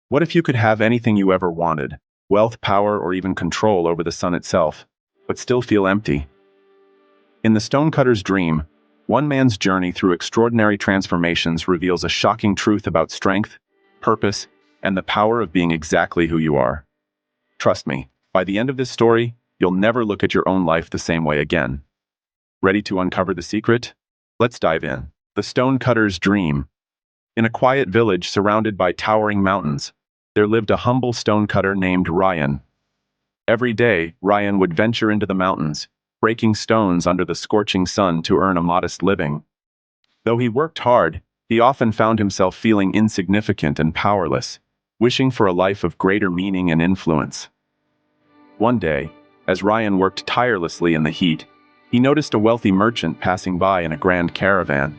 What if you could have anything you ever wanted, wealth, power, or even control over the sun itself, but still feel empty? In the Stonecutter's dream, one man's journey through extraordinary transformations reveals a shocking truth about strength, purpose, and the power of being exactly who you are. Trust me, by the end of this story, you'll never look at your own life the same way again. Ready to uncover the secret? Let's dive in. The Stonecutter's dream. In a quiet village surrounded by towering mountains, there lived a humble stonecutter named Ryan. Every day, Ryan would venture into the mountains, breaking stones under the scorching sun to earn a modest living. Though he worked hard, he often found himself feeling insignificant and powerless, wishing for a life of greater meaning and influence. One day, as Ryan worked tirelessly in the heat, he noticed a wealthy merchant passing by in a grand caravan.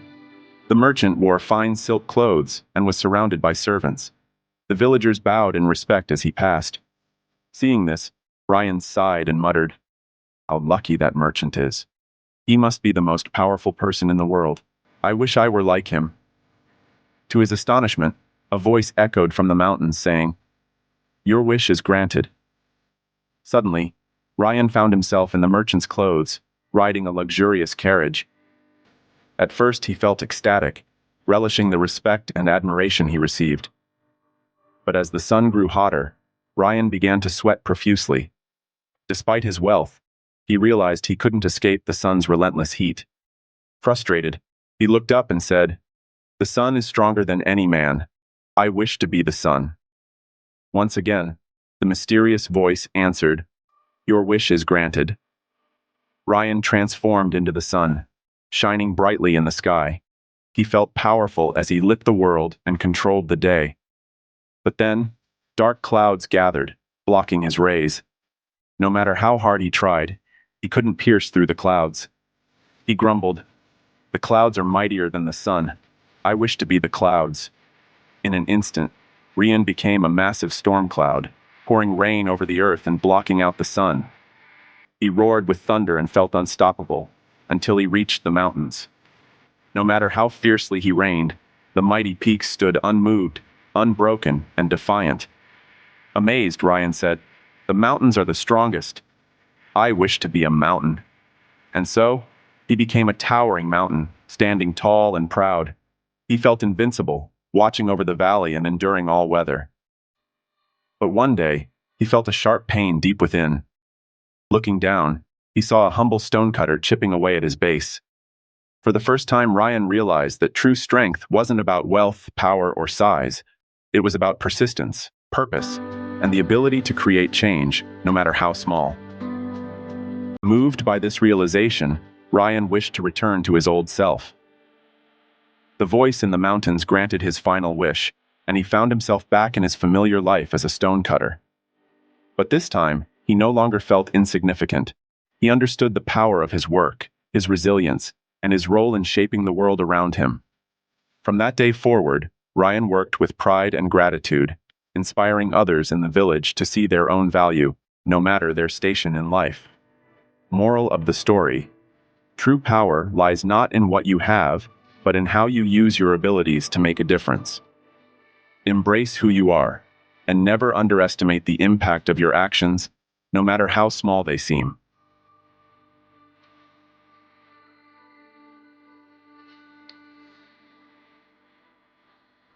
The merchant wore fine silk clothes and was surrounded by servants. The villagers bowed in respect as he passed. Seeing this, Ryan sighed and muttered, "How lucky that merchant is. He must be the most powerful person in the world. I wish I were like him." To his astonishment, a voice echoed from the mountains saying, "Your wish is granted." Suddenly, Ryan found himself in the merchant's clothes, riding a luxurious carriage. At first he felt ecstatic, relishing the respect and admiration he received. But as the sun grew hotter, Ryan began to sweat profusely. Despite his wealth, he realized he couldn't escape the sun's relentless heat. Frustrated, he looked up and said, "The sun is stronger than any man. I wish to be the sun." Once again, the mysterious voice answered, "Your wish is granted." Ryan transformed into the sun, shining brightly in the sky. He felt powerful as he lit the world and controlled the day. But then, dark clouds gathered, blocking his rays. No matter how hard he tried, he couldn't pierce through the clouds. He grumbled, "The clouds are mightier than the sun. I wish to be the clouds." In an instant, Ryan became a massive storm cloud, pouring rain over the earth and blocking out the sun. He roared with thunder and felt unstoppable, until he reached the mountains. No matter how fiercely he rained, the mighty peaks stood unmoved, unbroken, and defiant. Amazed, Ryan said, "The mountains are the strongest. I wish to be a mountain." And so, he became a towering mountain, standing tall and proud. He felt invincible, watching over the valley and enduring all weather. But one day, he felt a sharp pain deep within. Looking down, he saw a humble stonecutter chipping away at his base. For the first time, Ryan realized that true strength wasn't about wealth, power, or size. It was about persistence, purpose, and the ability to create change, no matter how small. Moved by this realization, Ryan wished to return to his old self. The voice in the mountains granted his final wish, and he found himself back in his familiar life as a stonecutter. But this time, he no longer felt insignificant. He understood the power of his work, his resilience, and his role in shaping the world around him. From that day forward, Ryan worked with pride and gratitude, inspiring others in the village to see their own value, no matter their station in life. Moral of the story: true power lies not in what you have, but in how you use your abilities to make a difference. Embrace who you are, and never underestimate the impact of your actions, no matter how small they seem.